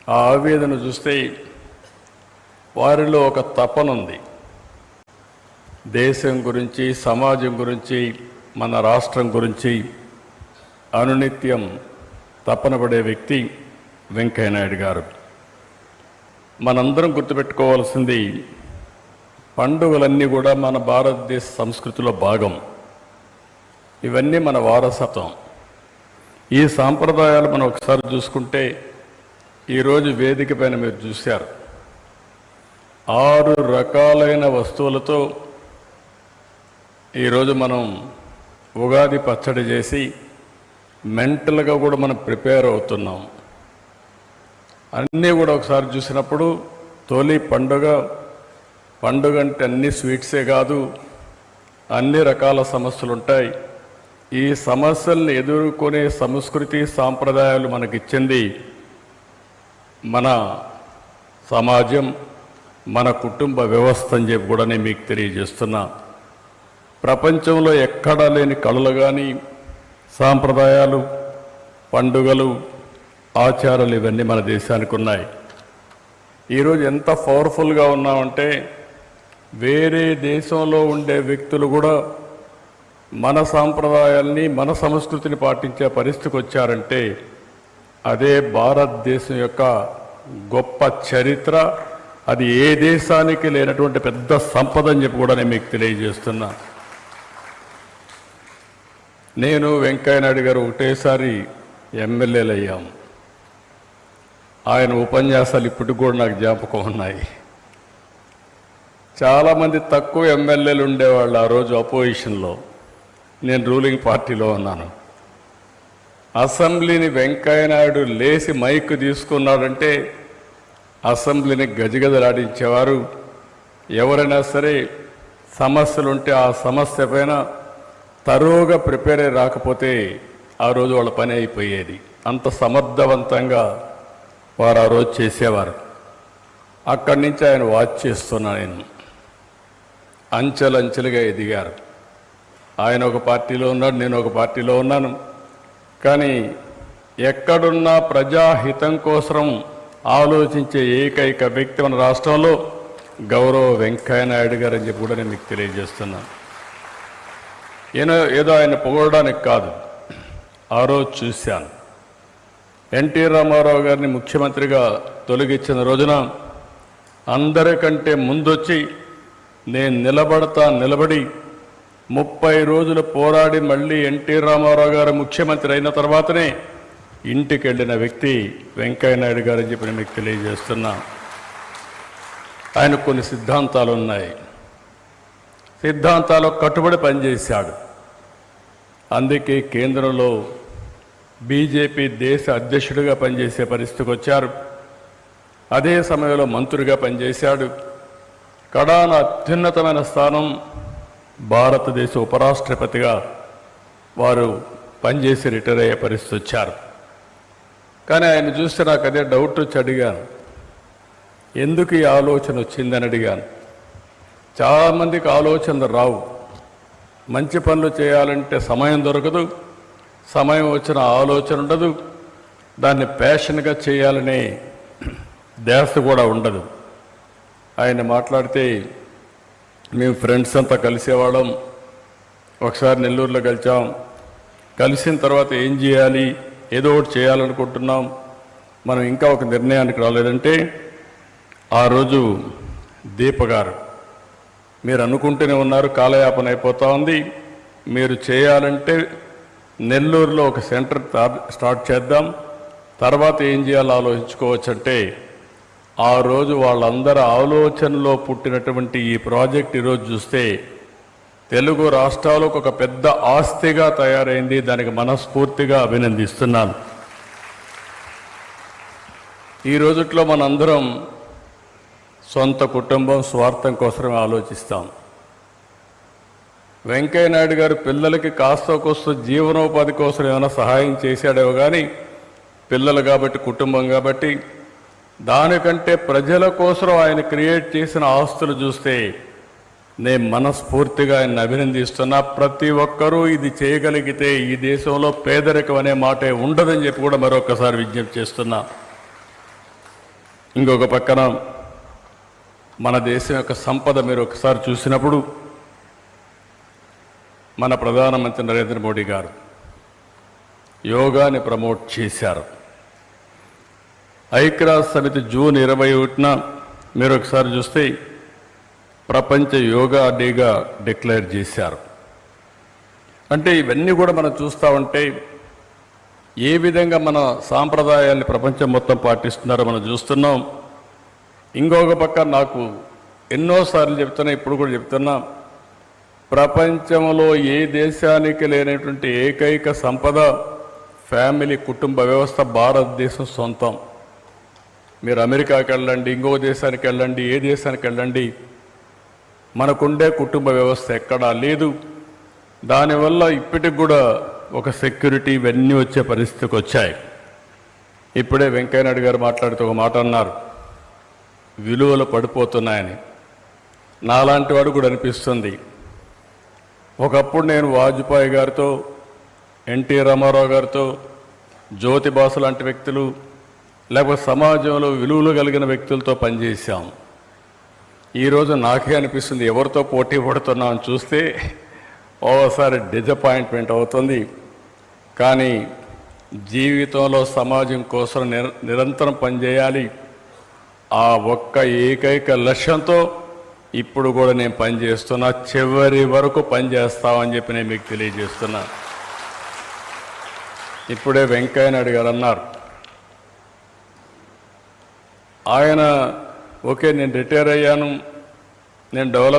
ఆ ఆవేదన చూస్తే వారిలో ఒక తపన ఉంది. దేశం గురించి, సమాజం గురించి, మన రాష్ట్రం గురించి అనునిత్యం తపన పడే వ్యక్తి వెంకయ్యనాయుడు గారు. మనందరం గుర్తుపెట్టుకోవాల్సింది, పండుగలన్నీ కూడా మన భారతదేశ సంస్కృతిలో భాగం. ఇవన్నీ మన వారసత్వం. ఈ సాంప్రదాయాలు మనం ఒకసారి చూసుకుంటే, ఈరోజు వేదిక పైన మీరు చూశారు, 6 రకాలైన వస్తువులతో ఈరోజు మనం ఉగాది పచ్చడి చేసి మెంటల్గా కూడా మనం ప్రిపేర్ అవుతున్నాం. అన్నీ కూడా ఒకసారి చూసినప్పుడు తొలి పండుగ అంటే అన్ని స్వీట్సే కాదు, అన్ని రకాల సమస్యలు ఉంటాయి. ఈ సమస్యల్ని ఎదుర్కొనే సంస్కృతి సాంప్రదాయాలు మనకిచ్చింది మన సమాజం, మన కుటుంబ వ్యవస్థ అని చెప్పి కూడా నేను మీకు తెలియజేస్తున్నా. ప్రపంచంలో ఎక్కడా లేని కళలు కానీ, సాంప్రదాయాలు, పండుగలు, ఆచారాలు ఇవన్నీ మన దేశానికి ఉన్నాయి. ఈరోజు ఎంత పవర్ఫుల్గా ఉన్నామంటే, వేరే దేశంలో ఉండే వ్యక్తులు కూడా మన సాంప్రదాయాల్ని, మన సంస్కృతిని పాటించే పరిస్థితికి వచ్చారంటే అదే భారతదేశం యొక్క గొప్ప చరిత్ర. అది ఏ దేశానికి లేనటువంటి పెద్ద సంపద అని చెప్పి కూడా నేను మీకు తెలియజేస్తున్నా. నేను వెంకయ్యనాయుడు గారు ఒకటేసారి ఎమ్మెల్యేలు అయ్యాం. ఆయన ఉపన్యాసాలు ఇప్పటికి కూడా నాకు జ్ఞాపకం ఉన్నాయి. చాలామంది తక్కువ ఎమ్మెల్యేలు ఉండేవాళ్ళు ఆ రోజు అపోజిషన్లో. నేను రూలింగ్ పార్టీలో ఉన్నాను. అసెంబ్లీని వెంకయ్యనాయుడు లేచి మైక్ తీసుకున్నాడంటే అసెంబ్లీని గజగజలాడించేవారు. ఎవరైనా సరే సమస్యలుంటే ఆ సమస్య పైన తరువుగా ప్రిపేర్ అయి రాకపోతే ఆ రోజు వాళ్ళ పని అయిపోయేది. అంత సమర్థవంతంగా వారు ఆ రోజు చేసేవారు. అక్కడి నుంచి ఆయన వాచ్ చేస్తున్నా. నేను అంచెలంచెలుగా ఎదిగారు. ఆయన ఒక పార్టీలో ఉన్నాడు, నేను ఒక పార్టీలో ఉన్నాను. కానీ ఎక్కడున్నా ప్రజాహితం కోసం ఆలోచించే ఏకైక వ్యక్తి మన రాష్ట్రంలో గౌరవ వెంకయ్యనాయుడు గారు అని చెప్పి కూడా నేను మీకు తెలియజేస్తున్నాను. ఏదో ఆయన పొగడడానికి కాదు, ఆ రోజు చూశాను. ఎన్టీ రామారావు గారిని ముఖ్యమంత్రిగా తొలగించిన రోజున అందరికంటే ముందొచ్చి నేను నిలబడి 30 రోజులు పోరాడి మళ్ళీ ఎన్టీ రామారావు గారు ముఖ్యమంత్రి అయిన తర్వాతనే ఇంటికి వెళ్ళిన వ్యక్తి వెంకయ్యనాయుడు గారు అని చెప్పి మీకు తెలియజేస్తున్నా. ఆయన కొన్ని సిద్ధాంతాలు ఉన్నాయి. సిద్ధాంతాలకు కట్టుబడి పనిచేశాడు. అందుకే కేంద్రంలో బీజేపీ దేశ అధ్యక్షుడిగా పనిచేసే పరిస్థితికి వచ్చారు. అదే సమయంలో మంత్రిగా పనిచేశాడు. కడాన అత్యున్నతమైన స్థానం భారతదేశ ఉపరాష్ట్రపతిగా వారు పనిచేసి రిటైర్ అయ్యే పరిస్థితి వచ్చారు. కానీ ఆయన చూస్తే నాకు అదే డౌట్ వచ్చి అడిగాను, ఎందుకు ఈ ఆలోచన వచ్చిందని అడిగాను. చాలామందికి ఆలోచనలు రావు. మంచి పనులు చేయాలంటే సమయం దొరకదు, సమయం వచ్చిన ఆలోచన ఉండదు, దాన్ని ప్యాషన్గా చేయాలనే ధ్యాస కూడా ఉండదు. ఆయన మాట్లాడితే మేము ఫ్రెండ్స్ అంతా కలిసేవాళ్ళం. ఒకసారి నెల్లూరులో కలిసిన తర్వాత ఏం చేయాలి, ఏదో ఒకటి చేయాలనుకుంటున్నాం, మనం ఇంకా ఒక నిర్ణయానికి రాలేదంటే ఆ రోజు దీప గారు, మీరు అనుకుంటూనే ఉన్నారు, కాలయాపన అయిపోతూ ఉంది, మీరు చేయాలంటే నెల్లూరులో ఒక సెంటర్ స్టార్ట్ చేద్దాం, తర్వాత ఏం చేయాలో ఆలోచించుకోవచ్చంటే ఆ రోజు వాళ్ళందరి ఆలోచనలో పుట్టినటువంటి ఈ ప్రాజెక్ట్ ఈరోజు చూస్తే తెలుగు రాష్ట్రాలకు ఒక పెద్ద ఆస్తిగా తయారైంది. దానికి మనస్ఫూర్తిగా అభినందిస్తున్నాను. ఈ రోజుట్లో మనందరం సొంత కుటుంబం, స్వార్థం కోసమే ఆలోచిస్తాం. వెంకయ్యనాయుడు గారు పిల్లలకి కాస్త కోస్త జీవనోపాధి కోసం ఏమైనా సహాయం చేశాడేమో కానీ, పిల్లలు కాబట్టి, కుటుంబం కాబట్టి, దానికంటే ప్రజల కోసం ఆయన క్రియేట్ చేసిన ఆస్తులు చూస్తే నేను మనస్ఫూర్తిగా ఆయన అభినందిస్తున్నా. ప్రతి ఒక్కరూ ఇది చేయగలిగితే ఈ దేశంలో పేదరికం అనే మాటే ఉండదని చెప్పి కూడా మరొకసారి విజ్ఞప్తి చేస్తున్నా. ఇంకొక పక్కన మన దేశం యొక్క సంపద మీరు ఒకసారి చూసినప్పుడు మన ప్రధానమంత్రి నరేంద్ర మోడీ గారు యోగాని ప్రమోట్ చేశారు. ఐక్యరాజ్య సమితి జూన్ 21న మీరు ఒకసారి చూస్తే ప్రపంచ యోగా డేగా డిక్లేర్ చేశారు. అంటే ఇవన్నీ కూడా మనం చూస్తూ ఉంటే ఏ విధంగా మన సాంప్రదాయాల్ని ప్రపంచం మొత్తం పాటిస్తున్నారో మనం చూస్తున్నాం. ఇంకొక పక్క నాకు ఎన్నోసార్లు చెప్తున్నా, ఇప్పుడు కూడా చెప్తున్నా, ప్రపంచంలో ఏ దేశానికి లేనటువంటి ఏకైక సంపద ఫ్యామిలీ కుటుంబ వ్యవస్థ భారతదేశం సొంతం. మీరు అమెరికాకి వెళ్ళండి, ఇంకొక దేశానికి వెళ్ళండి, ఏ దేశానికి వెళ్ళండి, మనకుండే కుటుంబ వ్యవస్థ ఎక్కడా లేదు. దానివల్ల ఇప్పటికి కూడా ఒక సెక్యూరిటీ ఇవన్నీ వచ్చే పరిస్థితికి వచ్చాయి. ఇప్పుడే వెంకయ్యనాయుడు గారు మాట్లాడుతూ ఒక మాట అన్నారు, విలువలు పడిపోతున్నాయని. నాలాంటి వాడు కూడా అనిపిస్తుంది. ఒకప్పుడు నేను వాజ్పేయి గారితో, ఎన్టీ రామారావు గారితో, జ్యోతి బాసు లాంటి వ్యక్తులు, లేకపోతే సమాజంలో విలువలు కలిగిన వ్యక్తులతో పనిచేశాం. ఈరోజు నాకే అనిపిస్తుంది, ఎవరితో పోటీ పడుతున్నామని చూస్తే ఓసారి డిజపాయింట్మెంట్ అవుతుంది. కానీ జీవితంలో సమాజం కోసం నిరంతరం పనిచేయాలి. ఆ ఒక్క ఏకైక లక్ష్యంతో ఇప్పుడు కూడా నేను పనిచేస్తున్నా, చివరి వరకు పనిచేస్తామని చెప్పి నేను మీకు తెలియజేస్తున్నా. ఇప్పుడే వెంకయ్యనాయుడు గారు అన్నారు, ఆయన ఓకే నేను రిటైర్ అయ్యాను, నేను డెవలప్